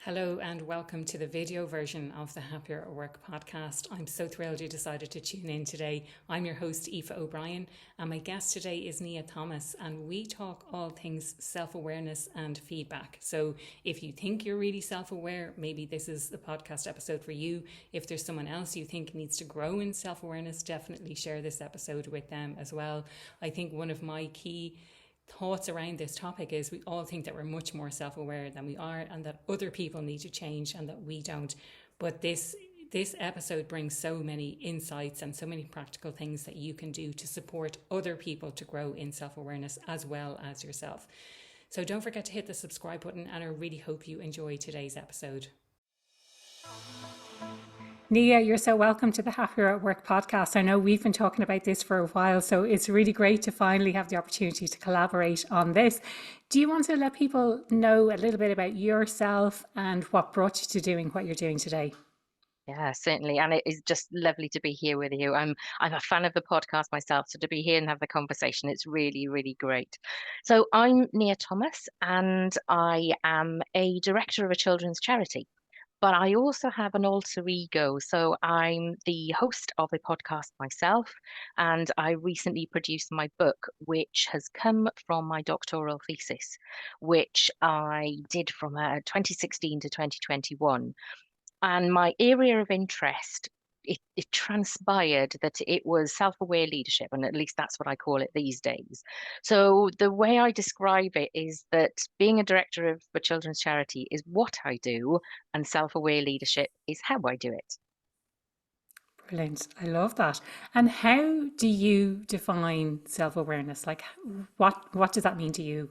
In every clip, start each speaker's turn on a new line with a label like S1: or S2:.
S1: Hello and welcome to the video version of the Happier at Work podcast. I'm so thrilled you decided to tune in today. I'm your host, Aoife O'Brien, and my guest today is Nia Thomas, and we talk all things self-awareness and feedback. So if you think you're really self-aware, maybe this is the podcast episode for you. If there's someone else you think needs to grow in self-awareness, definitely share this episode with them as well. I think one of my key thoughts around this topic is we all think that we're much more self-aware than we are, and that other people need to change and that we don't. But this episode brings so many insights and so many practical things that you can do to support other people to grow in self-awareness as well as yourself. So don't forget to hit the subscribe button, and I really hope you enjoy today's episode. Nia, you're so welcome to the Happier at Work podcast. I know we've been talking about this for a while, so it's really great to finally have the opportunity to collaborate on this. Do you want to let people know a little bit about yourself and what brought you to doing what you're doing today?
S2: Yeah, certainly. And it is just lovely to be here with you. I'm a fan of the podcast myself, so to be here and have the conversation, it's really, really great. So I'm Nia Thomas, and I am a director of a children's charity. But I also have an alter ego. So I'm the host of a podcast myself, and I recently produced my book, which has come from my doctoral thesis, which I did from 2016 to 2021. And my area of interest, it transpired that it was self-aware leadership, and at least that's what I call it these days. So the way I describe it is that being a director of a children's charity is what I do, and self-aware leadership is how I do it.
S1: Brilliant. I love that. And how do you define self-awareness? Like what does that mean to you?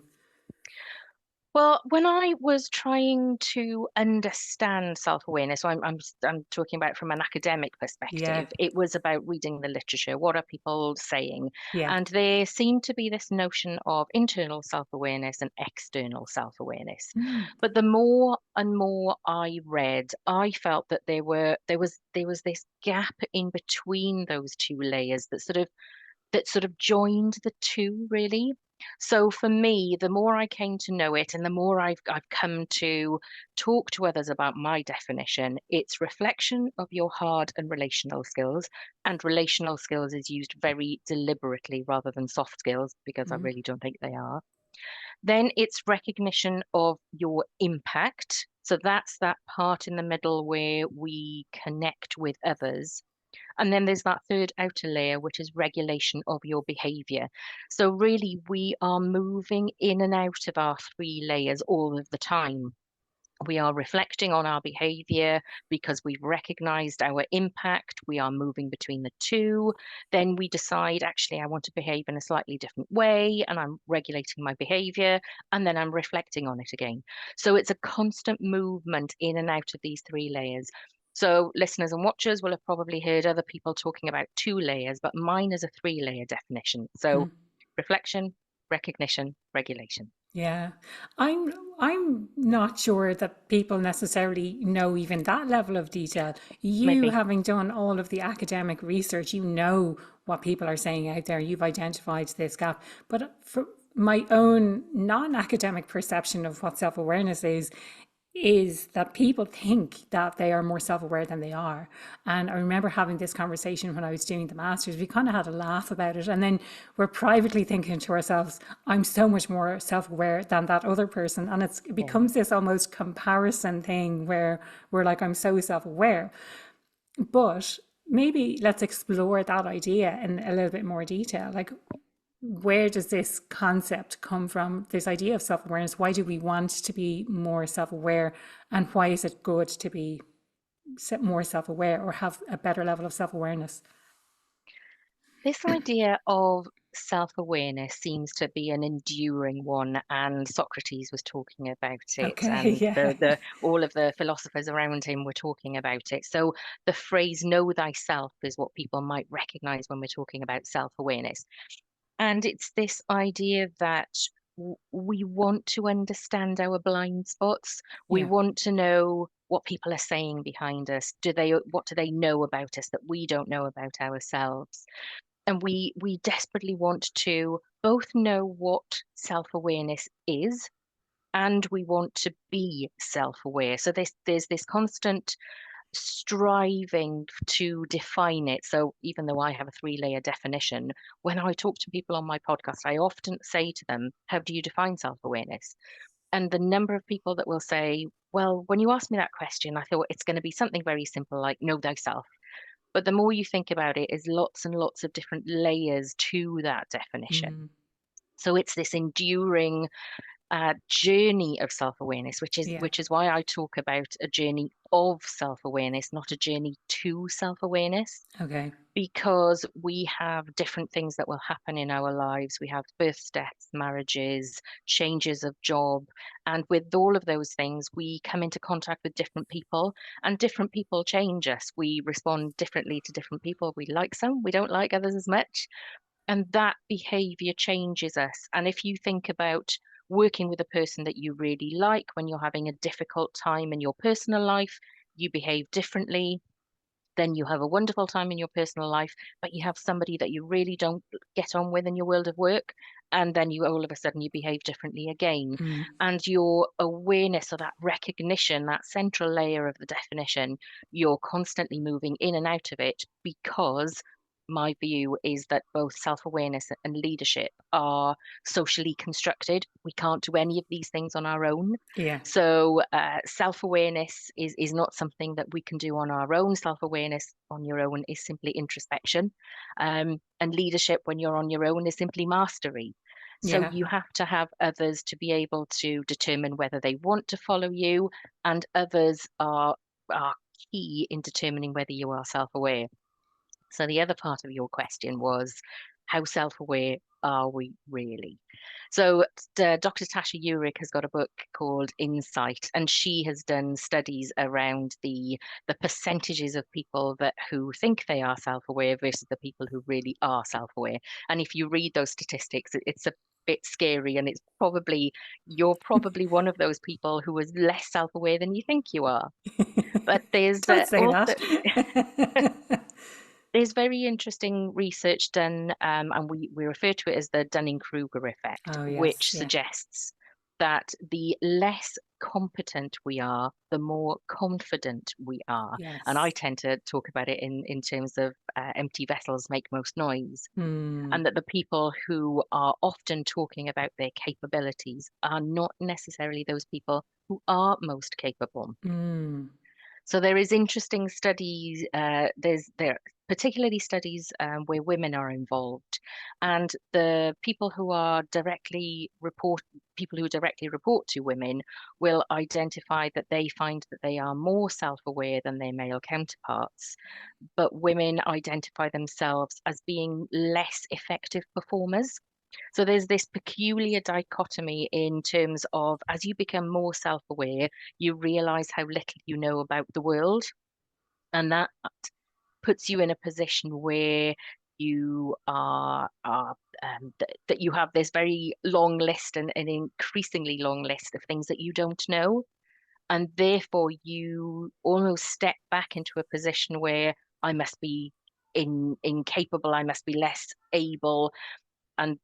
S2: Well, when I was trying to understand self-awareness, so I'm talking about from an academic
S1: Yeah.
S2: perspective, it was about reading the literature. What are people saying?
S1: Yeah.
S2: And there seemed to be this notion of internal self-awareness and external self-awareness.
S1: Mm.
S2: But the more and more I read, I felt that there was this gap in between those two layers that sort of joined the two really. So for me, the more I came to know it and the more I've come to talk to others about my definition, it's reflection of your hard and relational skills. And relational skills is used very deliberately rather than soft skills because I
S1: Mm.
S2: really don't think they are. Then it's recognition of your impact. So that's that part in the middle where we connect with others. And then there's that third outer layer, which is regulation of your behavior. So, really, we are moving in and out of our three layers all of the time. We are reflecting on our behavior because we've recognized our impact. We are moving between the two. Then we decide, actually, I want to behave in a slightly different way, and I'm regulating my behavior. And then I'm reflecting on it again. So it's a constant movement in and out of these three layers. So, listeners and watchers will have probably heard other people talking about two layers, but mine is a three-layer definition. So,
S1: Mm.
S2: reflection, recognition, regulation.
S1: Yeah, I'm not sure that people necessarily know even that level of detail. You,
S2: Maybe.
S1: having done all of the academic research, you know what people are saying out there. You've identified this gap. But for my own non-academic perception of what self-awareness is that people think that they are more self-aware than they are. And I remember having this conversation when I was doing the masters. We kind of had a laugh about it, and then we're privately thinking to ourselves, I'm so much more self-aware than that other person. And it
S2: Yeah.
S1: becomes this almost comparison thing where we're like, I'm so self-aware. But maybe let's explore that idea in a little bit more detail. Like, where does this concept come from, this idea of self-awareness? Why do we want to be more self-aware, and why is it good to be more self-aware or have a better level of self-awareness?
S2: This idea of self-awareness seems to be an enduring one, and Socrates was talking about it,
S1: Okay.
S2: and
S1: Yeah.
S2: the all of the philosophers around him were talking about it. So the phrase "know thyself" is what people might recognize when we're talking about self-awareness. And it's this idea that we want to understand our blind spots. We
S1: Yeah.
S2: want to know what people are saying behind us. What do they know about us that we don't know about ourselves? And we desperately want to both know what self-awareness is, and we want to be self-aware. So there's this constant striving to define it. So even though I have a three-layer definition, when I talk to people on my podcast, I often say to them, how do you define self-awareness? And the number of people that will say, well, when you asked me that question, I thought it's going to be something very simple like know thyself. But the more you think about it, is lots and lots of different layers to that definition.
S1: Mm.
S2: So it's this enduring journey of self-awareness,
S1: Yeah.
S2: which is why I talk about a journey of self-awareness, not a journey to self-awareness,
S1: Okay.
S2: because we have different things that will happen in our lives. We have births, deaths, marriages, changes of job, and with all of those things, we come into contact with different people, and different people change us. We respond differently to different people. We like some, we don't like others as much, and that behavior changes us. And if you think about working with a person that you really like when you're having a difficult time in your personal life, you behave differently. Then you have a wonderful time in your personal life, but you have somebody that you really don't get on with in your world of work. And then you all of a sudden you behave differently again.
S1: Mm.
S2: And your awareness, or that recognition, that central layer of the definition, you're constantly moving in and out of it, because my view is that both self-awareness and leadership are socially constructed. We can't do any of these things on our own.
S1: Yeah.
S2: So self-awareness is not something that we can do on our own. Self-awareness on your own is simply introspection. And leadership when you're on your own is simply mastery. So
S1: Yeah.
S2: you have to have others to be able to determine whether they want to follow you, and others are key in determining whether you are self-aware. So the other part of your question was, how self-aware are we really? So Dr. Tasha Eurich has got a book called Insight, and she has done studies around the percentages of people that who think they are self-aware versus the people who really are self-aware. And if you read those statistics, it's a bit scary, and you're probably one of those people who is less self-aware than you think you are. But there's
S1: Don't say
S2: also
S1: that.
S2: there's very interesting research done, and we refer to it as the Dunning-Kruger effect,
S1: Oh,
S2: which
S1: yes. Yeah.
S2: suggests that the less competent we are, the more confident we are. And I
S1: Yes.
S2: tend to talk about it in terms of empty vessels make most noise,
S1: Mm.
S2: and that the people who are often talking about their capabilities are not necessarily those people who are most capable.
S1: Mm.
S2: So there is interesting studies. There particularly studies where women are involved, and the people who directly report to women will identify that they find that they are more self-aware than their male counterparts, but women identify themselves as being less effective performers. So there's this peculiar dichotomy in terms of, as you become more self-aware, you realize how little you know about the world. And that puts you in a position where you that you have this very long list, and an increasingly long list of things that you don't know. And therefore you almost step back into a position where I must be incapable, I must be less able, and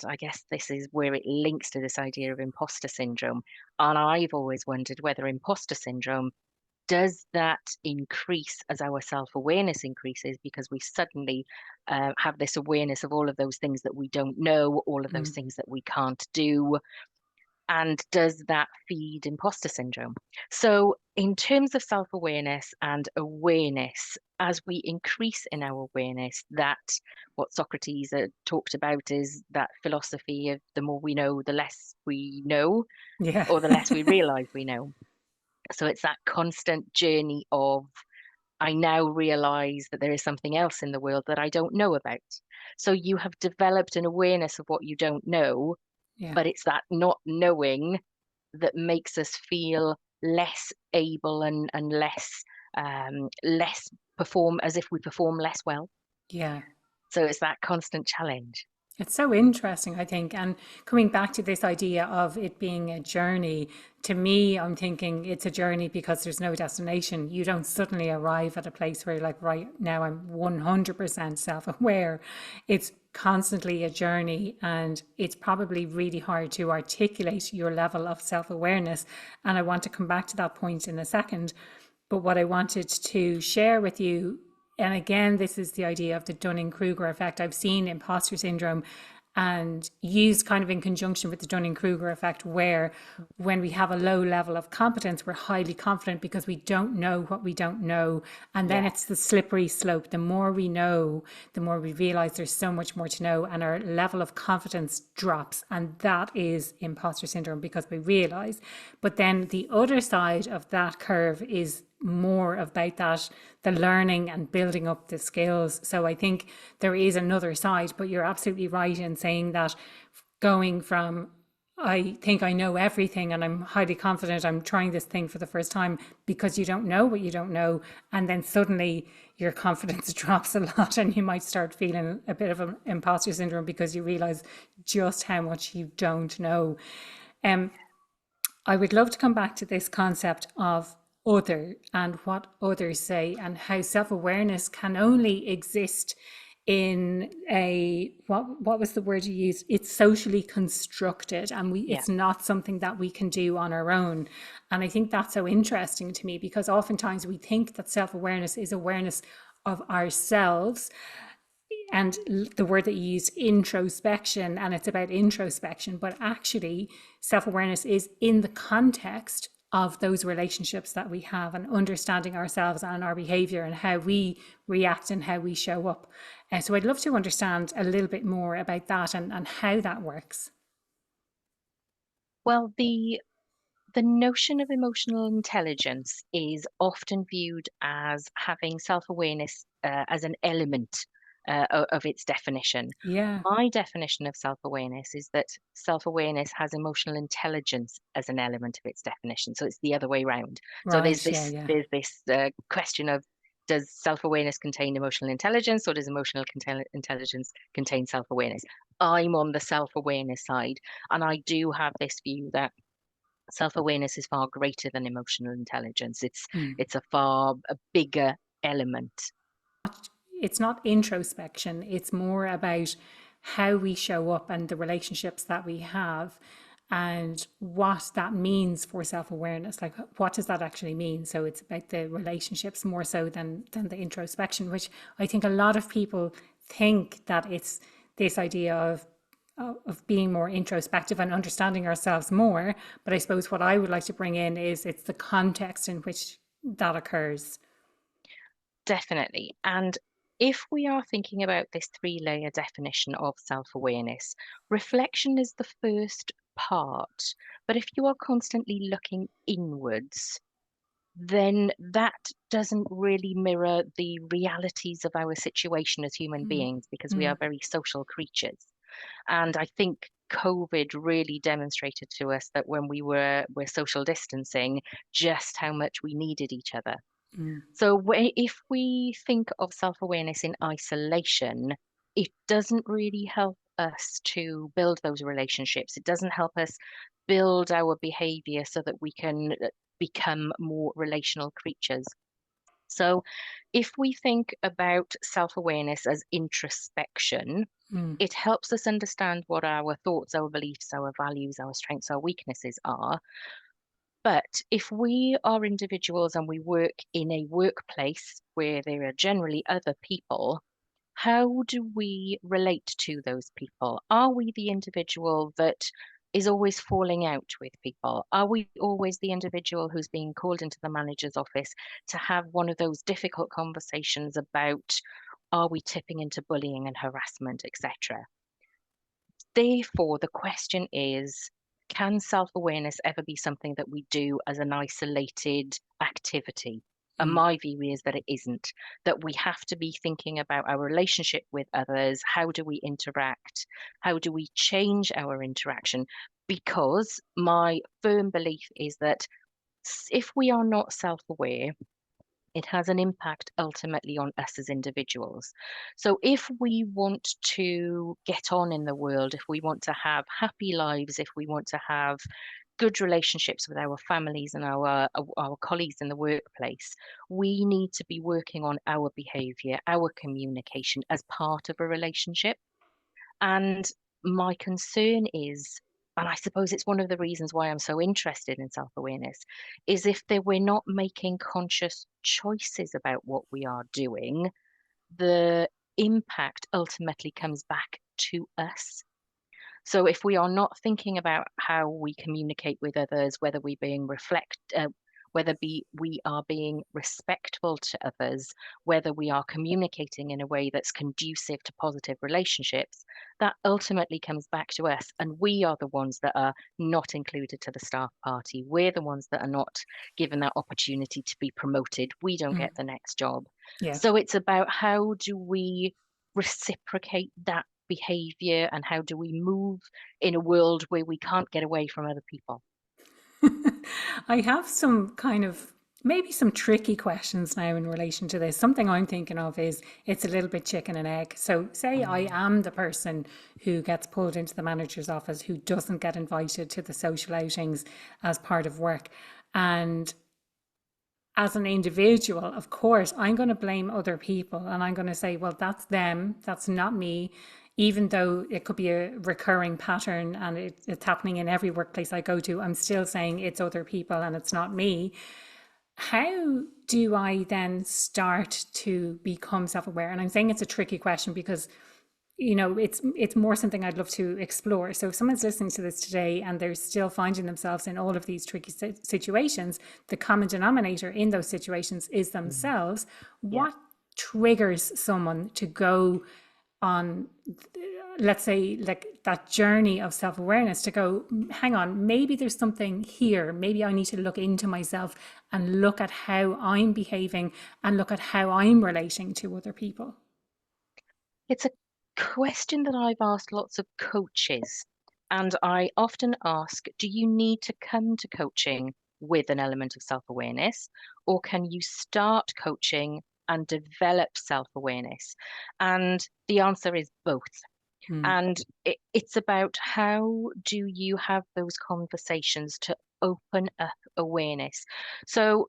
S2: I guess this is where it links to this idea of imposter syndrome. And I've always wondered whether imposter syndrome, does that increase as our self-awareness increases, because we suddenly have this awareness of all of those things that we don't know, all of those
S1: Mm.
S2: things that we can't do, and does that feed imposter syndrome? So, in terms of self awareness and awareness, as we increase in our awareness, that what Socrates talked about is that philosophy of the more we know, the less we know,
S1: Yeah.
S2: or the less we realize we know. So, it's that constant journey of, I now realize that there is something else in the world that I don't know about. So, you have developed an awareness of what you don't know,
S1: Yeah.
S2: but it's that not knowing that makes us feel less able, and less perform as if we perform less well.
S1: Yeah.
S2: So it's that constant challenge.
S1: It's so interesting, I think. And coming back to this idea of it being a journey, to me, I'm thinking it's a journey because there's no destination. You don't suddenly arrive at a place where you're like, right now I'm 100% self aware. It's constantly a journey, and it's probably really hard to articulate your level of self-awareness. And I want to come back to that point in a second. But what I wanted to share with you, and again, this is the idea of the Dunning-Kruger effect. I've seen imposter syndrome and used kind of in conjunction with the Dunning-Kruger effect, where when we have a low level of competence, we're highly confident because we don't know what we don't know. And then
S2: Yeah.
S1: it's the slippery slope. The more we know, the more we realize there's so much more to know, and our level of confidence drops. And that is imposter syndrome, because we realize. But then the other side of that curve is more about that, the learning and building up the skills. So I think there is another side, but you're absolutely right in saying that going from I think I know everything and I'm highly confident I'm trying this thing for the first time, because you don't know what you don't know, and then suddenly your confidence drops a lot and you might start feeling a bit of an imposter syndrome because you realize just how much you don't know. um I would love to come back to this concept of other and what others say, and how self-awareness can only exist in a what was the word you used? It's socially constructed, and
S2: Yeah.
S1: it's not something that we can do on our own. And I think that's so interesting to me, because oftentimes we think that self-awareness is awareness of ourselves, and the word that you used, introspection, and it's about introspection, but actually self-awareness is in the context of those relationships that we have, and understanding ourselves and our behavior and how we react and how we show up. So I'd love to understand a little bit more about that, and how that works.
S2: Well, the notion of emotional intelligence is often viewed as having self-awareness as an element of its definition.
S1: Yeah.
S2: My definition of self-awareness is that self-awareness has emotional intelligence as an element of its definition. So it's the other way around. So there's
S1: Right. Yeah.
S2: this
S1: Yeah.
S2: there's this question of, does self-awareness contain emotional intelligence, or does emotional intelligence contain self-awareness? I'm on the self-awareness side, and I do have this view that self-awareness is far greater than emotional intelligence. It's a bigger element.
S1: It's not introspection, it's more about how we show up and the relationships that we have, and what that means for self-awareness. Like, what does that actually mean? So it's about the relationships more so than the introspection, which I think a lot of people think that it's this idea of being more introspective and understanding ourselves more. But I suppose what I would like to bring in is it's the context in which that occurs.
S2: Definitely. And if we are thinking about this three-layer definition of self-awareness, reflection is the first part. But if you are constantly looking inwards, then that doesn't really mirror the realities of our situation as human beings, because we are very social creatures. And I think COVID really demonstrated to us that when we're social distancing, just how much we needed each other. So if we think of self-awareness in isolation, it doesn't really help us to build those relationships. It doesn't help us build our behavior so that we can become more relational creatures. So if we think about self-awareness as introspection,
S1: Mm.
S2: it helps us understand what our thoughts, our beliefs, our values, our strengths, our weaknesses are. But if we are individuals and we work in a workplace where there are generally other people, how do we relate to those people? Are we the individual that is always falling out with people? Are we always the individual who's being called into the manager's office to have one of those difficult conversations about, are we tipping into bullying and harassment, etc.? Therefore, the question is, can self-awareness ever be something that we do as an isolated activity? And my view is that it isn't, that we have to be thinking about our relationship with others. How do we interact? How do we change our interaction? Because my firm belief is that if we are not self-aware, it has an impact ultimately on us as individuals. So, if we want to get on in the world, if we want to have happy lives, if we want to have good relationships with our families and our colleagues in the workplace, we need to be working on our behavior, our communication as part of a relationship. And my concern is, and I suppose it's one of the reasons why I'm so interested in self-awareness, is if we're not making conscious choices about what we are doing, the impact ultimately comes back to us. So if we are not thinking about how we communicate with others, whether we are being respectful to others, whether we are communicating in a way that's conducive to positive relationships, that ultimately comes back to us. And we are the ones that are not included to the staff party. We're the ones that are not given that opportunity to be promoted. We don't
S1: Mm.
S2: get the next job.
S1: Yeah.
S2: So it's about how do we reciprocate that behavior and how do we move in a world where we can't get away from other people?
S1: I have some kind of maybe some tricky questions now in relation to this. Something I'm thinking of is it's a little bit chicken and egg. So, say I
S2: Mm,
S1: am the person who gets pulled into the manager's office who doesn't get invited to the social outings as part of work. And as an individual, of course, I'm going to blame other people and I'm going to say, well, that's them, that's not me. Even though it could be a recurring pattern and it's happening in every workplace I go to, I'm still saying it's other people and it's not me. How do I then start to become self aware? And I'm saying it's a tricky question because it's more something I'd love to explore. So if someone's listening to this today and they're still finding themselves in all of these tricky situations, the common denominator in those situations is
S2: mm,
S1: themselves.
S2: yeah.
S1: What triggers someone to go on, let's say, like that journey of self-awareness, to go, hang on, maybe there's something here, maybe I need to look into myself and look at how I'm behaving and look at how I'm relating to other people?
S2: It's a question that I've asked lots of coaches, and I often ask, do you need to come to coaching with an element of self-awareness, or can you start coaching and develop self-awareness? And the answer is both.
S1: Mm.
S2: And it's about how do you have those conversations to open up awareness. So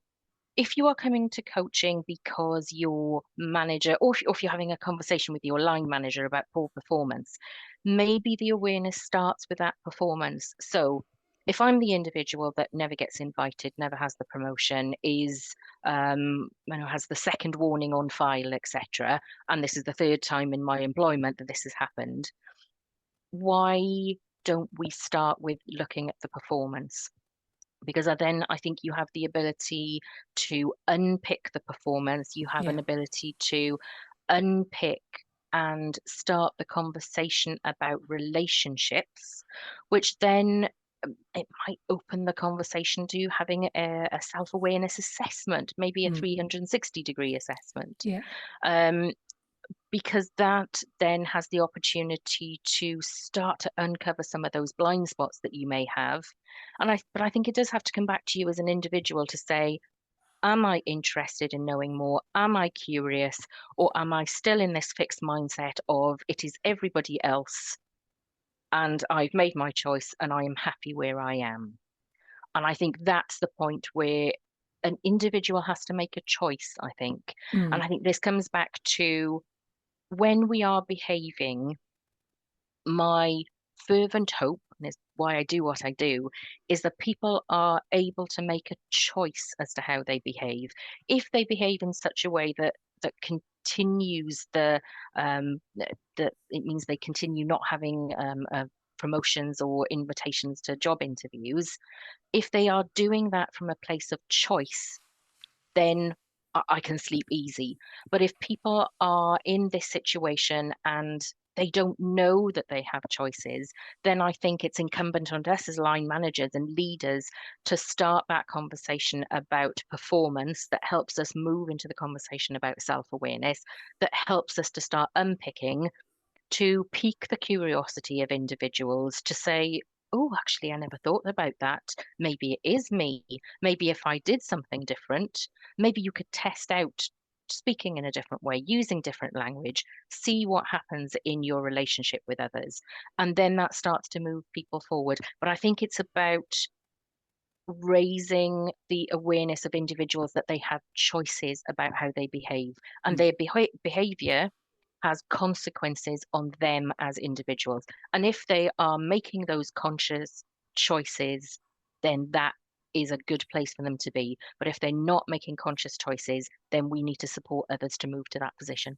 S2: if you are coming to coaching because your manager, or if you're having a conversation with your line manager about poor performance, maybe the awareness starts with that performance. So if I'm the individual that never gets invited, never has the promotion, has the second warning on file, etc., and this is the third time in my employment that this has happened, why don't we start with looking at the performance? Because then I think you have the ability to unpick the performance, you have
S1: Yeah.
S2: an ability to unpick and start the conversation about relationships, which then it might open the conversation to having a self-awareness assessment, maybe a
S1: Mm.
S2: 360-degree assessment.
S1: Yeah.
S2: Um, because that then has the opportunity to start to uncover some of those blind spots that you may have. But I think it does have to come back to you as an individual to say, am I interested in knowing more? Am I curious? Or am I still in this fixed mindset of it is everybody else and I've made my choice and I am happy where I am? And I think that's the point where an individual has to make a choice, I think. And
S1: Mm.
S2: I think this comes back to when we are behaving, my fervent hope, and is why I do what I do, is that people are able to make a choice as to how they behave. If they behave in such a way that continues that it means they continue not having promotions or invitations to job interviews, if they are doing that from a place of choice, then I can sleep easy. But if people are in this situation and they don't know that they have choices, then I think it's incumbent on us as line managers and leaders to start that conversation about performance that helps us move into the conversation about self awareness, that helps us to start unpicking, to pique the curiosity of individuals to say, oh, actually, I never thought about that. Maybe it is me. Maybe if I did something different, maybe you could test out speaking in a different way, using different language, see what happens in your relationship with others. And then that starts to move people forward. But I think it's about raising the awareness of individuals that they have choices about how they behave and
S1: Mm.
S2: their behavior has consequences on them as individuals. And if they are making those conscious choices, then that is a good place for them to be. But if they're not making conscious choices, then we need to support others to move to that position.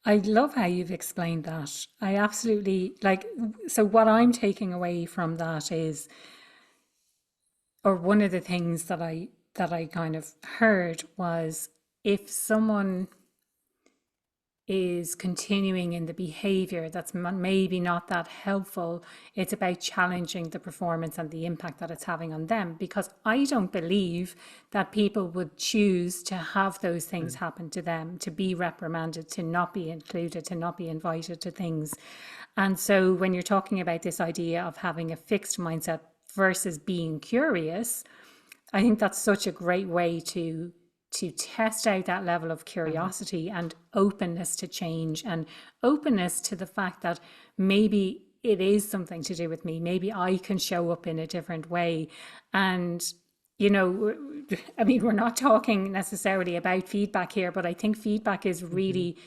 S1: I love how you've explained that. I absolutely like, so what I'm taking away from that is, or one of the things that I kind of heard was, if someone is continuing in the behavior that's maybe not that helpful, it's about challenging the performance and the impact that it's having on them. Because I don't believe that people would choose to have those things happen to them, to be reprimanded, to not be included, to not be invited to things. And so when you're talking about this idea of having a fixed mindset versus being curious, I think that's such a great way to test out that level of
S2: Mm-hmm.
S1: curiosity and openness to change, and openness to the fact that maybe it is something to do with me. Maybe I can show up in a different way. And, you know, I mean, we're not talking necessarily about feedback here, but I think feedback is
S2: Mm-hmm.
S1: really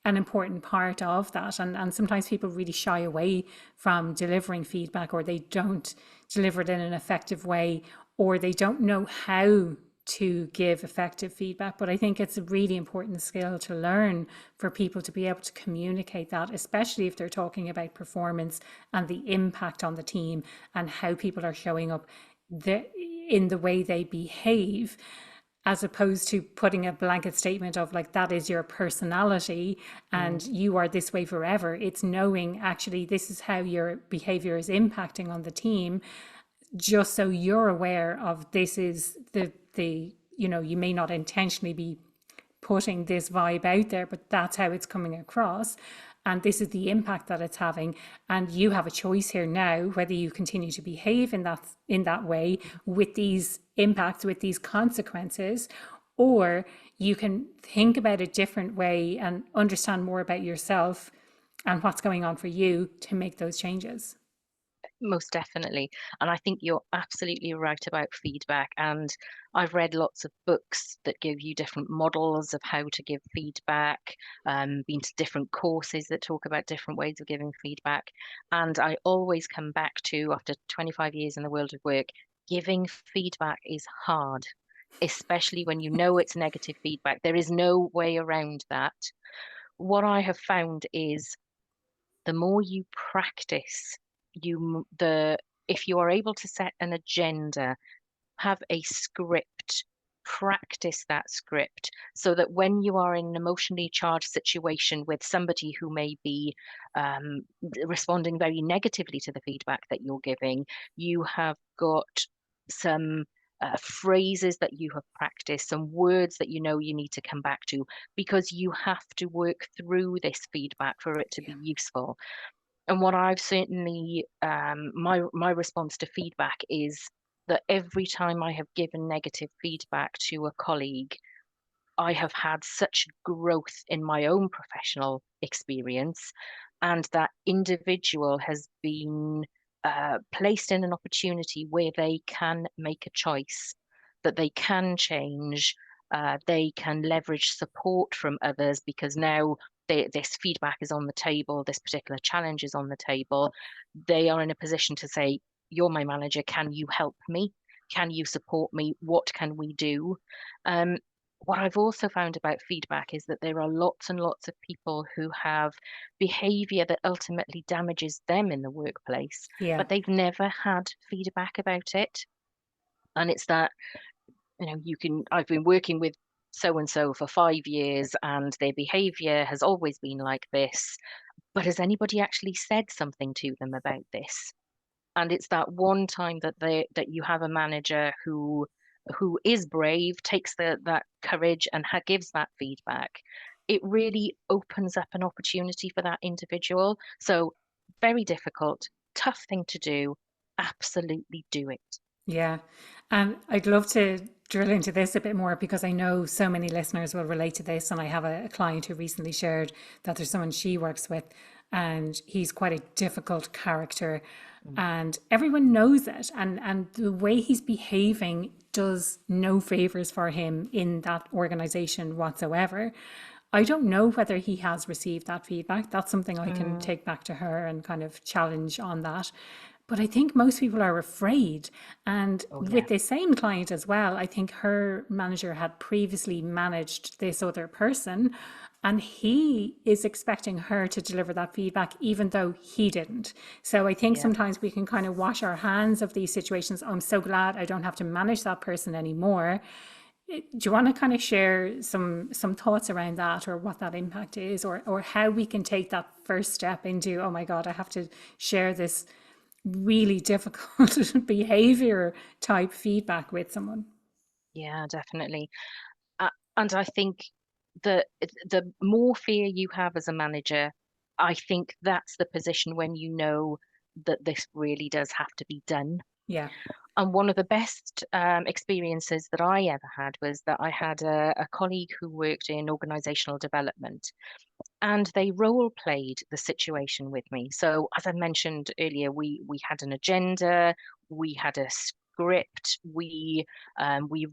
S1: an important part of that. And sometimes people really shy away from delivering feedback, or they don't deliver it in an effective way, or they don't know how to give effective feedback. But I think it's a really important skill to learn for people to be able to communicate that, especially if they're talking about performance and the impact on the team and how people are showing up in the way they behave, as opposed to putting a blanket statement of like, that is your personality and you are this way forever. It's knowing actually this is how your behavior is impacting on the team, just so you're aware of, this is the you know, you may not intentionally be putting this vibe out there, but that's how it's coming across, and this is the impact that it's having. And you have a choice here now whether you continue to behave in that way, with these impacts, with these consequences, or you can think about a different way and understand more about yourself and what's going on for you to make those changes.
S2: Most definitely. And I think you're absolutely right about feedback. And I've read lots of books that give you different models of how to give feedback, been to different courses that talk about different ways of giving feedback. And I always come back to, after 25 years in the world of work, giving feedback is hard, especially when you know it's negative feedback. There is no way around that. What I have found is the more you practice, the if you are able to set an agenda, have a script, practice that script, so that when you are in an emotionally charged situation with somebody who may be responding very negatively to the feedback that you're giving, you have got some phrases that you have practiced, some words that you know you need to come back to, because you have to work through this feedback for it to be useful. And what I've certainly, my response to feedback is that every time I have given negative feedback to a colleague, I have had such growth in my own professional experience, and that individual has been placed in an opportunity where they can make a choice, that they can change, they can leverage support from others, because now this feedback is on the table, this particular challenge is on the table. They are in a position to say, "You're my manager. Can you help me? Can you support me? What can we do?" Um, what I've also found about feedback is that there are lots and lots of people who have behavior that ultimately damages them in the workplace,
S1: Yeah.
S2: but they've never had feedback about it. And it's that, I've been working with so and so for 5 years and their behavior has always been like this, but has anybody actually said something to them about this? And it's that one time that you have a manager who is brave, takes that courage and gives that feedback. It really opens up an opportunity for that individual. So very difficult, tough thing to do. Absolutely do it.
S1: Yeah. And I'd love to drill into this a bit more, because I know so many listeners will relate to this. And I have a client who recently shared that there's someone she works with, and he's quite a difficult character,
S2: Mm.
S1: and everyone knows it. And the way he's behaving does no favors for him in that organization whatsoever. I don't know whether he has received that feedback. That's something I can
S2: Mm.
S1: take back to her and kind of challenge on that. But I think most people are afraid. And
S2: Oh yeah,
S1: with the same client as well, I think her manager had previously managed this other person, and he is expecting her to deliver that feedback, even though he didn't. So I think
S2: yeah.
S1: sometimes we can kind of wash our hands of these situations. I'm so glad I don't have to manage that person anymore. Do you want to kind of share some thoughts around that, or what that impact is, or how we can take that first step into, oh my God, I have to share this really difficult behavior type feedback with someone?
S2: Yeah, definitely. Uh, and I think the the more fear you have as a manager, I think that's the position when you know that this really does have to be done.
S1: Yeah,
S2: And one of the best experiences that I ever had was that I had a colleague who worked in organizational development, and they role played the situation with me. So, as I mentioned earlier, we had an agenda, we had a script, we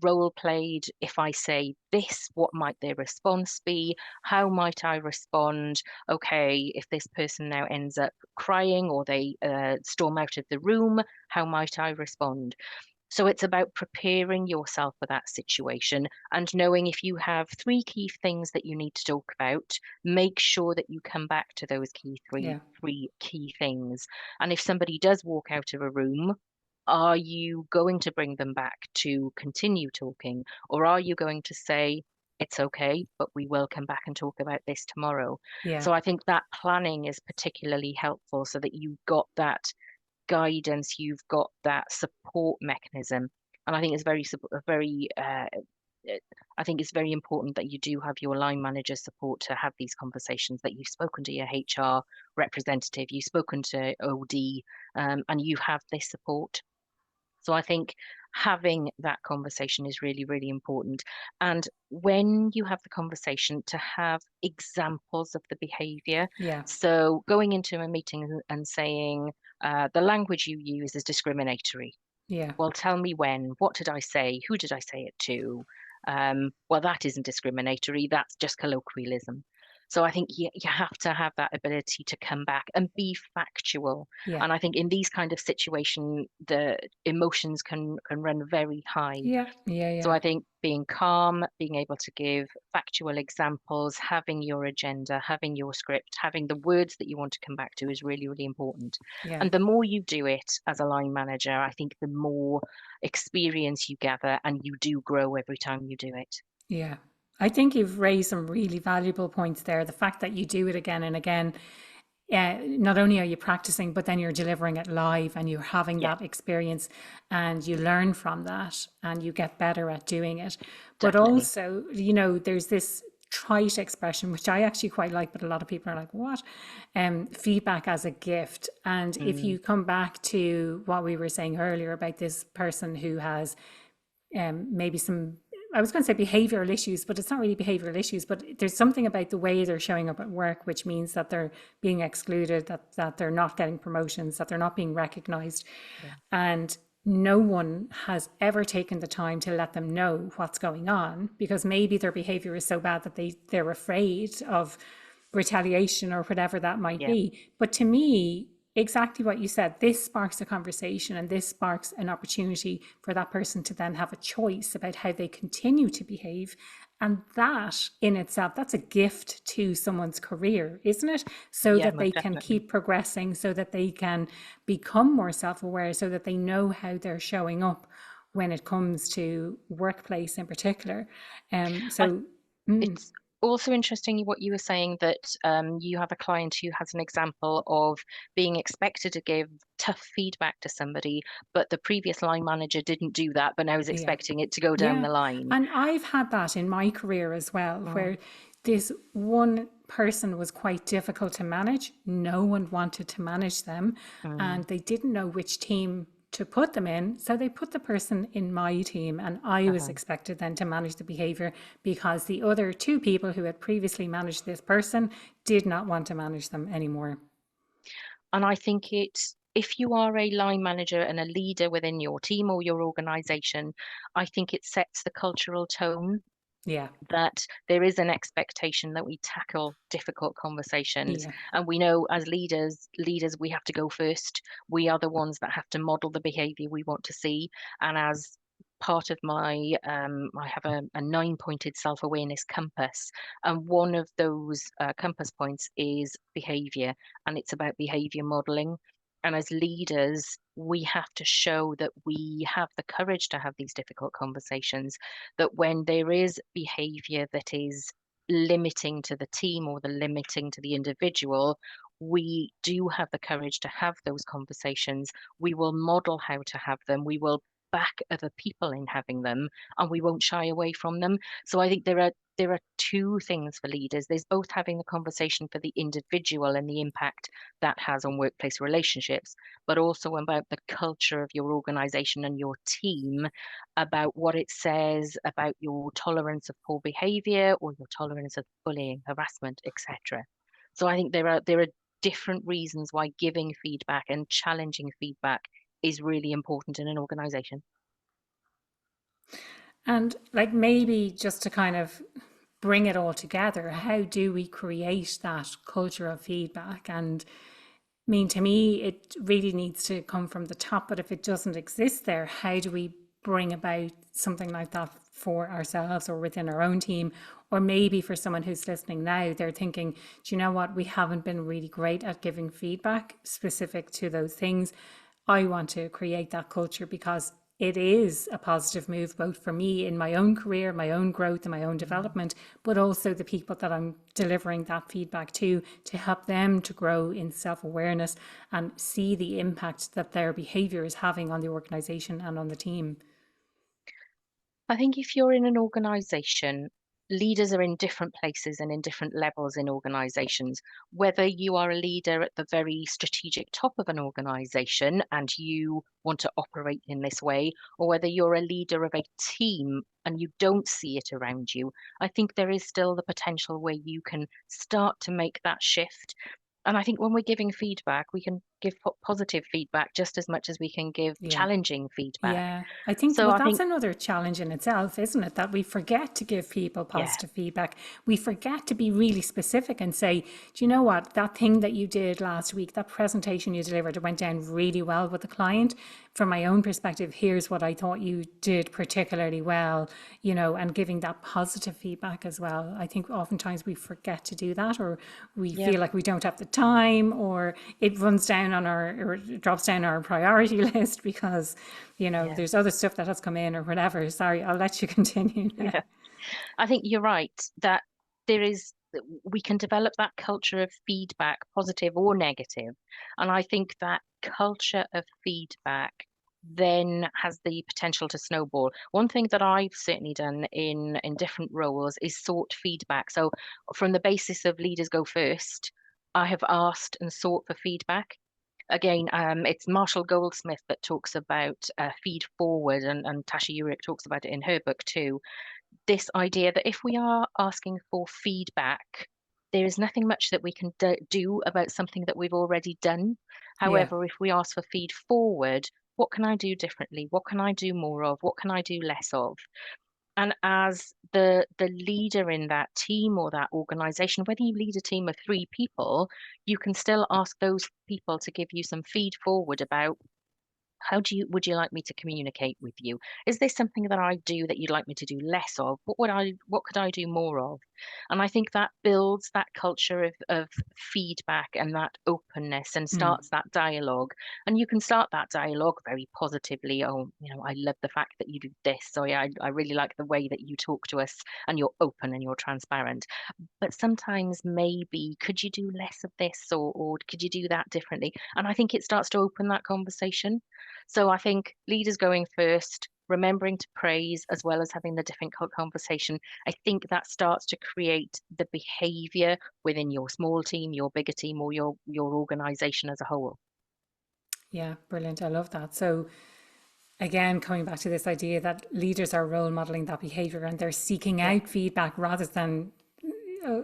S2: role played. If I say this, what might their response be? How might I respond? Okay, if this person now ends up crying or they storm out of the room, how might I respond? So it's about preparing yourself for that situation and knowing if you have three key things that you need to talk about, make sure that you come back to those
S1: yeah,
S2: three key things. And if somebody does walk out of a room, are you going to bring them back to continue talking? Or are you going to say, it's okay, but we will come back and talk about this tomorrow?
S1: yeah,
S2: So I think that planning is particularly helpful so that you've got that guidance, you've got that support mechanism. And I think it's I think it's very important that you do have your line manager support to have these conversations, that you've spoken to your HR representative, you've spoken to OD, and you have this support. So I think having that conversation is really, really important. And when you have the conversation, to have examples of the behavior.
S1: yeah,
S2: So going into a meeting and saying, the language you use is discriminatory.
S1: yeah,
S2: Well, tell me when. What did I say? Who did I say it to? Well, that isn't discriminatory. That's just colloquialism. So I think you have to have that ability to come back and be factual.
S1: yeah,
S2: And I think in these kind of situation, the emotions can run very high.
S1: yeah, yeah,
S2: So
S1: yeah,
S2: I think being calm, being able to give factual examples, having your agenda, having your script, having the words that you want to come back to is really, really important.
S1: yeah,
S2: And the more you do it as a line manager, I think the more experience you gather and you do grow every time you do it.
S1: yeah. I think you've raised some really valuable points there. The fact that you do it again and again, not only are you practicing, but then you're delivering it live and you're having
S2: Yeah,
S1: that experience, and you learn from that and you get better at doing it. But
S2: definitely.
S1: also, there's this trite expression, which I actually quite like, but a lot of people are like, what? Feedback as a gift. And if
S2: Mm,
S1: you come back to what we were saying earlier about this person who has maybe some, I was going to say behavioral issues, but it's not really behavioral issues, but there's something about the way they're showing up at work, which means that they're being excluded, that they're not getting promotions, that they're not being recognized.
S2: yeah,
S1: And no one has ever taken the time to let them know what's going on, because maybe their behavior is so bad that they're afraid of retaliation or whatever that might
S2: yeah,
S1: be. But to me, exactly what you said, this sparks a conversation, and this sparks an opportunity for that person to then have a choice about how they continue to behave. And that in itself, that's a gift to someone's career, isn't it? So
S2: yeah,
S1: that
S2: most
S1: they can
S2: definitely.
S1: keep progressing, so that they can become more self aware, so that they know how they're showing up when it comes to workplace in particular.
S2: I
S1: So, mm,
S2: It's also interesting what you were saying that you have a client who has an example of being expected to give tough feedback to somebody, but the previous line manager didn't do that, but now is
S1: yeah.
S2: expecting it to go down
S1: Yeah.
S2: the line.
S1: And I've had that in my career as well,
S2: Mm,
S1: where this one person was quite difficult to manage. No one wanted to manage them,
S2: mm,
S1: and they didn't know which team to put them in. So they put the person in my team, and I was
S2: uh-huh.
S1: expected then to manage the behavior, because the other two people who had previously managed this person did not want to manage them anymore.
S2: And I think if you are a line manager and a leader within your team or your organization, I think it sets the cultural tone.
S1: Yeah.
S2: that there is an expectation that we tackle difficult conversations.
S1: Yeah.
S2: And we know as leaders, we have to go first. We are the ones that have to model the behavior we want to see. And as part of my, I have a 9-pointed self-awareness compass. And one of those compass points is behavior, and it's about behavior modeling. And as leaders, we have to show that we have the courage to have these difficult conversations, that when there is behavior that is limiting to the team or the limiting to the individual, we do have the courage to have those conversations. We will model how to have them. We will back other people in having them, and we won't shy away from them. So I think there are two things for leaders. There's both having the conversation for the individual and the impact that has on workplace relationships, but also about the culture of your organization and your team, about what it says about your tolerance of poor behavior or your tolerance of bullying, harassment, etc. So I think there are different reasons why giving feedback and challenging feedback is really important in an organization.
S1: And like maybe just to kind of bring it all together, how do we create that culture of feedback? And I mean, to me, it really needs to come from the top. But if it doesn't exist there, how do we bring about something like that for ourselves or within our own team? Or maybe for someone who's listening now, they're thinking, do you know what? We haven't been really great at giving feedback specific to those things. I want to create that culture because it is a positive move both for me in my own career, my own growth and my own development, but also the people that I'm delivering that feedback to help them to grow in self-awareness and see the impact that their behavior is having on the organization and on the team.
S2: I think if you're in an organization, leaders are in different places and in different levels in organizations. Whether you are a leader at the very strategic top of an organization and you want to operate in this way, or whether you're a leader of a team and you don't see it around you, I think there is still the potential where you can start to make that shift. And I think when we're giving feedback, we can give positive feedback just as much as we can give
S1: Yeah.
S2: challenging feedback.
S1: Yeah, I think,
S2: So
S1: well,
S2: I
S1: that's
S2: think,
S1: another challenge in itself, isn't it? That we forget to give people
S2: yeah,
S1: positive feedback. We forget to be really specific and say, do you know what? That thing that you did last week, that presentation you delivered, it went down really well with the client. From my own perspective, here's what I thought you did particularly well, and giving that positive feedback as well. I think oftentimes we forget to do that, or we
S2: yeah.
S1: feel like we don't have the time, or it runs down on or it drops down our priority list because
S2: Yeah,
S1: there's other stuff that has come in or whatever. Sorry, I'll let you continue now.
S2: yeah. I think you're right that there is, we can develop that culture of feedback, positive or negative. And I think that culture of feedback then has the potential to snowball. One thing that I've certainly done in different roles is sought feedback. So from the basis of leaders go first, I have asked and sought for feedback. Again, it's Marshall Goldsmith that talks about feed forward, and Tasha Eurich talks about it in her book too. This idea that if we are asking for feedback, there is nothing much that we can do about something that we've already done.
S1: Yeah.
S2: However, if we ask for feed forward, what can I do differently? What can I do more of? What can I do less of? And as the leader in that team or that organization, whether you lead a team of 3 people, you can still ask those people to give you some feed forward about how would you like me to communicate with you? Is there something that I do that you'd like me to do less of? What could I do more of? And I think that builds that culture of feedback and that openness and
S1: Mm.
S2: starts that dialogue. And you can start that dialogue very positively. Oh, I love the fact that you do this. So yeah, I really like the way that you talk to us and you're open and you're transparent. But sometimes maybe could you do less of this, or could you do that differently? And I think it starts to open that conversation. So I think leaders going first, remembering to praise as well as having the difficult conversation, I think that starts to create the behavior within your small team, your bigger team, or your organization as a whole.
S1: Yeah, brilliant. I love that. So again, coming back to this idea that leaders are role modeling that behavior and they're seeking
S2: Yeah,
S1: out feedback rather than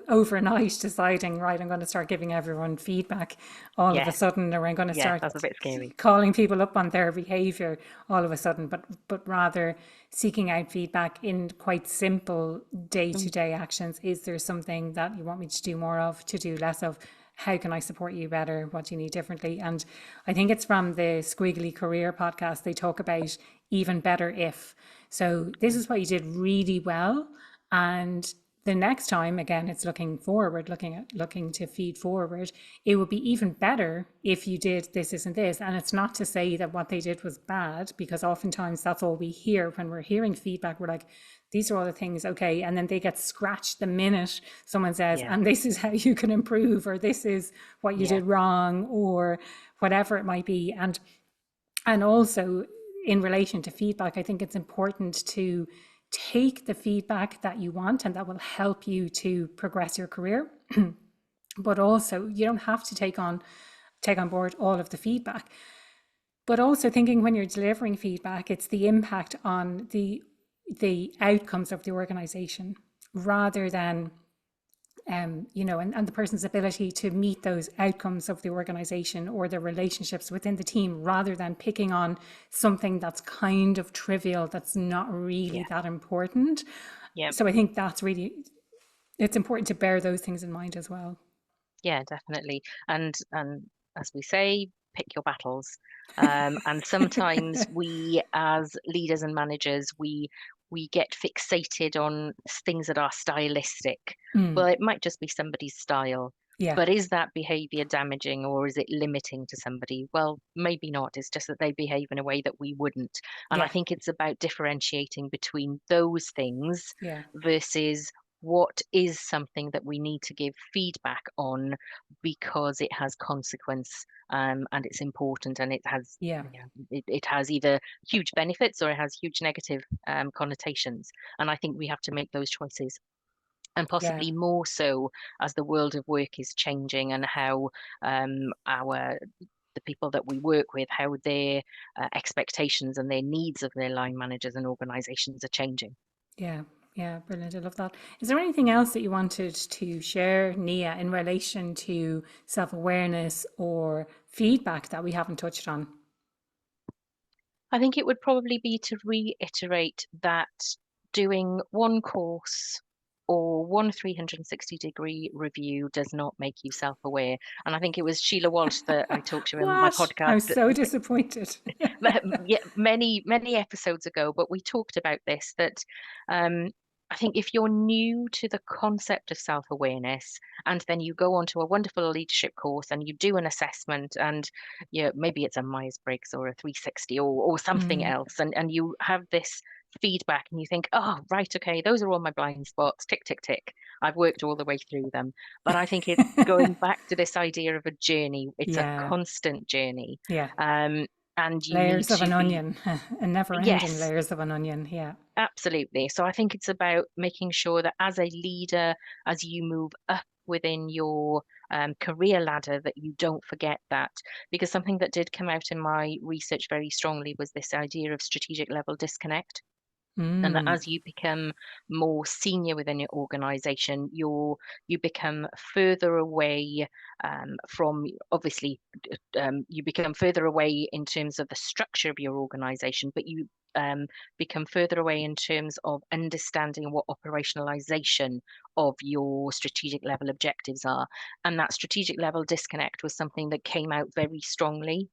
S1: overnight deciding, right, I'm going to start giving everyone feedback all of a
S2: Yeah,
S1: sudden, or I'm going to
S2: yeah,
S1: start
S2: that's a bit scary.
S1: calling people up on their behavior all of a sudden, but rather seeking out feedback in quite simple
S2: Mm,
S1: day-to-day actions. Is there something that you want me to do more of, to do less of? How can I support you better? What do you need differently? And I think it's from the Squiggly Career podcast. They talk about even better if. So this is what you did really well. And the next time, again, it's looking forward, looking to feed forward. It would be even better if you did this and this. And it's not to say that what they did was bad, because oftentimes that's all we hear when we're hearing feedback. We're like, these are all the things, okay. And then they get scratched the minute someone says,
S2: yeah,
S1: and this is how you can improve, or this is what you
S2: yeah,
S1: did wrong, or whatever it might be. And also, in relation to feedback, I think it's important to take the feedback that you want and that will help you to progress your career. But also, you don't have to take on board all of the feedback. But also thinking, when you're delivering feedback, it's the impact on the outcomes of the organization, rather than and the person's ability to meet those outcomes of the organization or the relationships within the team, rather than picking on something that's kind of trivial, that's not really
S2: yeah,
S1: that important.
S2: yeah,
S1: So I think it's important to bear those things in mind as well.
S2: yeah, definitely. And as we say, pick your battles. And sometimes we, as leaders and managers, we get fixated on things that are stylistic.
S1: Mm,
S2: Well, it might just be somebody's style,
S1: yeah,
S2: but is that behavior damaging or is it limiting to somebody? Well, maybe not. It's just that they behave in a way that we wouldn't. And I
S1: yeah,
S2: think it's about differentiating between those things
S1: yeah,
S2: versus what is something that we need to give feedback on because it has consequence, and it's important, and it has,
S1: yeah,
S2: yeah, it has either huge benefits or it has huge negative connotations. And I think we have to make those choices, and
S1: yeah,
S2: possibly more so as the world of work is changing, and how our the people that we work with, how their expectations and their needs of their line managers and organizations are changing.
S1: yeah. Yeah, brilliant. I love that. Is there anything else that you wanted to share, Nia, in relation to self-awareness or feedback that we haven't touched on?
S2: I think it would probably be to reiterate that doing one course or one 360-degree review does not make you self-aware. And I think it was Sheila Walsh that I talked to in my
S1: What? I'm
S2: podcast
S1: so disappointed.
S2: yeah, many episodes ago, but we talked about this, that um, I think if you're new to the concept of self-awareness and then you go onto a wonderful leadership course and you do an assessment, and yeah, maybe it's a Myers-Briggs or a 360 or something
S1: Mm.
S2: else, and you have this feedback and you think, oh, right, okay, those are all my blind spots, tick, tick, tick. I've worked all the way through them. But I think it's going back to this idea of a journey. It's a
S1: Yeah,
S2: constant journey.
S1: yeah.
S2: Um, and you need
S1: Layers of
S2: to
S1: an
S2: be,
S1: onion, and never-ending
S2: yes,
S1: layers of an onion. Yeah,
S2: absolutely. So I think it's about making sure that as a leader, as you move up within your career ladder, that you don't forget that. Because something that did come out in my research very strongly was this idea of strategic level disconnect, and that
S1: mm.
S2: as you become more senior within your organization, you become further away from, obviously, you become further away in terms of the structure of your organization, but you become further away in terms of understanding what operationalization of your strategic level objectives are. And that strategic level disconnect was something that came out very strongly,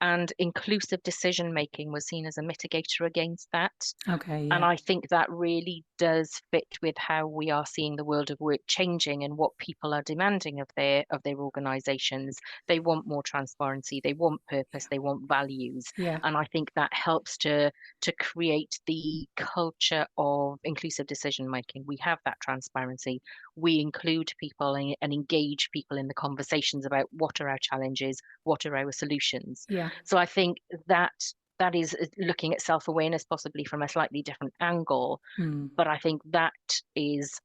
S2: and inclusive decision making was seen as a mitigator against that.
S1: Okay,
S2: And
S1: yeah,
S2: I think that really does fit with how we are seeing the world of work changing and what people are demanding of their organizations. They want more transparency, they want purpose, they want values.
S1: yeah,
S2: And I think that helps to create the culture of inclusive decision making. We have that transparency. We include people and engage people in the conversations about what are our challenges, what are our solutions.
S1: yeah.
S2: So I think that that is looking at self-awareness possibly from a slightly different angle,
S1: Mm.
S2: but I think that is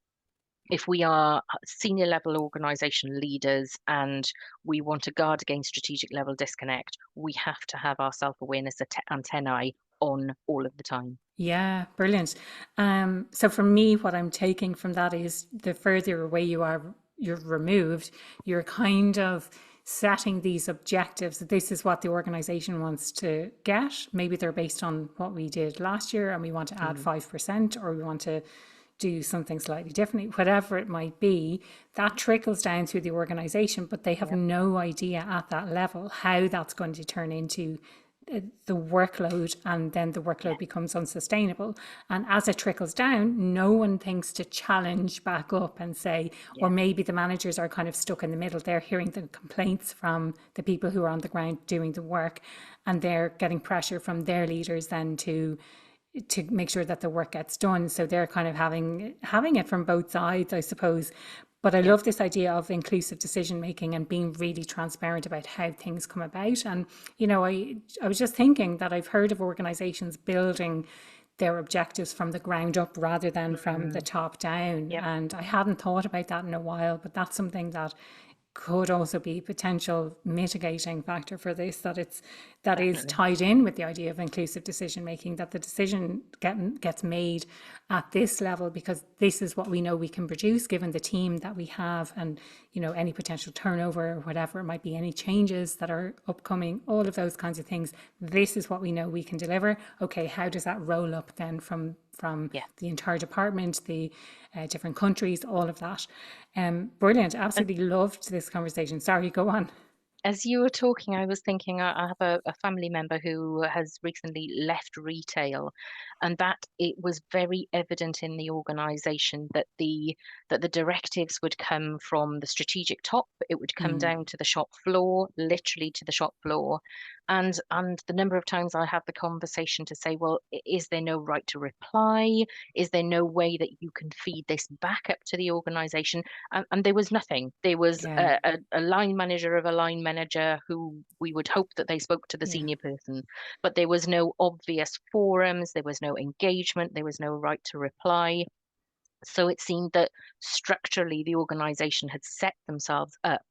S2: if we are senior level organization leaders and we want to guard against strategic level disconnect, we have to have our self-awareness antennae on all of the time.
S1: Yeah, brilliant. So for me, what I'm taking from that is the further away you are, you're removed, you're kind of setting these objectives. This is what the organization wants to get. Maybe they're based on what we did last year and we want to add 5%, or we want to do something slightly differently, whatever it might be. That trickles down through the organization, but they have
S2: Yep.
S1: no idea at that level how that's going to turn into the workload, and then the
S2: Yeah.
S1: workload becomes unsustainable. And as it trickles down, no one thinks to challenge back up and say, or
S2: Yeah.
S1: maybe the managers are kind of stuck in the middle. They're hearing the complaints from the people who are on the ground doing the work, and they're getting pressure from their leaders then to make sure that the work gets done. So they're kind of having it from both sides, I suppose. But I
S2: Yeah.
S1: love this idea of inclusive decision making and being really transparent about how things come about. And I was just thinking that I've heard of organizations building their objectives from the ground up rather than from the
S2: Mm,
S1: top down.
S2: yep.
S1: And I hadn't thought about that in a while, but that's something that could also be a potential mitigating factor for this, that is
S2: Definitely.
S1: tied in with the idea of inclusive decision making, that the decision gets made at this level because this is what we know we can produce given the team that we have, and any potential turnover or whatever it might be, any changes that are upcoming, all of those kinds of things. This is what we know we can deliver. Okay, how does that roll up then from
S2: Yeah.
S1: the entire department, the different countries, all of that. Brilliant. Absolutely loved this conversation. Sorry, go on.
S2: As you were talking, I was thinking I have a family member who has recently left retail, and that it was very evident in the organization that the directives would come from the strategic top. It would come down to the shop floor, literally to the shop floor. And the number of times I have the conversation to say, well, is there no right to reply? Is there no way that you can feed this back up to the organization? And there was nothing. There was
S1: Yeah,
S2: a line manager of a line manager who we would hope that they spoke to the
S1: yeah,
S2: senior person, but there was no obvious forums, there was no engagement, there was no right to reply. So it seemed that structurally the organization had set themselves up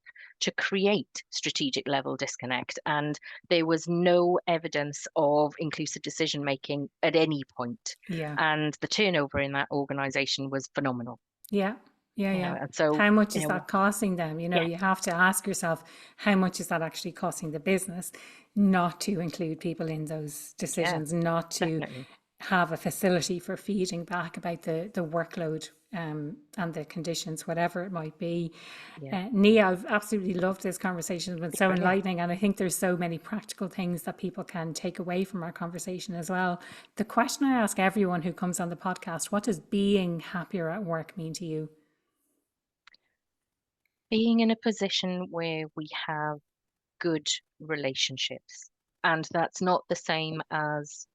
S2: to create strategic level disconnect, and there was no evidence of inclusive decision making at any point.
S1: yeah,
S2: And the turnover in that organization was phenomenal.
S1: yeah, yeah, yeah.
S2: And so,
S1: How much
S2: you
S1: is
S2: know,
S1: that costing them?
S2: yeah,
S1: You have to ask yourself, how much is that actually costing the business not to include people in those
S2: yeah,
S1: decisions, not to
S2: definitely.
S1: have a facility for feeding back about the workload, and the conditions, whatever it might be.
S2: Yeah,
S1: Nia, I've absolutely loved this conversation. It's been so
S2: brilliant.
S1: enlightening, and I think there's so many practical things that people can take away from our conversation as well. The question I ask everyone who comes on the podcast: what does being happier at work mean to you?
S2: Being in a position where we have good relationships, and that's not the same as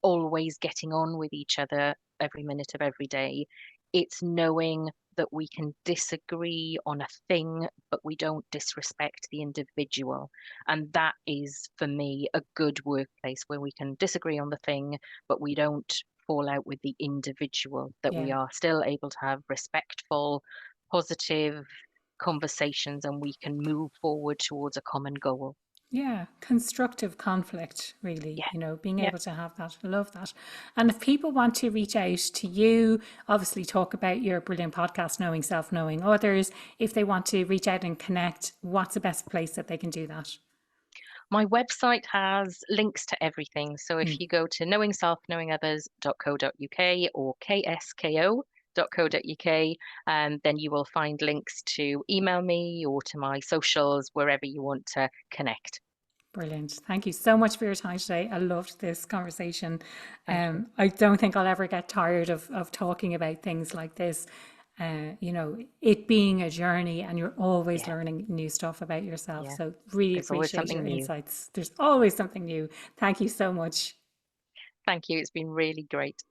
S2: always getting on with each other every minute of every day. It's knowing that we can disagree on a thing, but we don't disrespect the individual. And that is, for me, a good workplace where we can disagree on the thing, but we don't fall out with the individual, that we
S1: Yeah.
S2: are still able to have respectful, positive conversations and we can move forward towards a common goal.
S1: Yeah, constructive conflict, really,
S2: Yeah.
S1: being
S2: Yeah.
S1: able to have that. I love that. And if people want to reach out to you, obviously talk about your brilliant podcast, Knowing Self, Knowing Others. If they want to reach out and connect, what's the best place that they can do that?
S2: My website has links to everything. So if you go to knowingselfknowingothers.co.uk or ksko.co.uk, then you will find links to email me or to my socials, wherever you want to connect.
S1: Brilliant. Thank you so much for your time today. I loved this conversation.
S2: Thank you.
S1: I don't think I'll ever get tired of talking about things like this. It being a journey, and you're always
S2: Yeah.
S1: learning new stuff about yourself.
S2: Yeah.
S1: So, really
S2: There's always
S1: appreciate
S2: something
S1: your
S2: new.
S1: insights. There's always something new. Thank you so much.
S2: Thank you. It's been really great.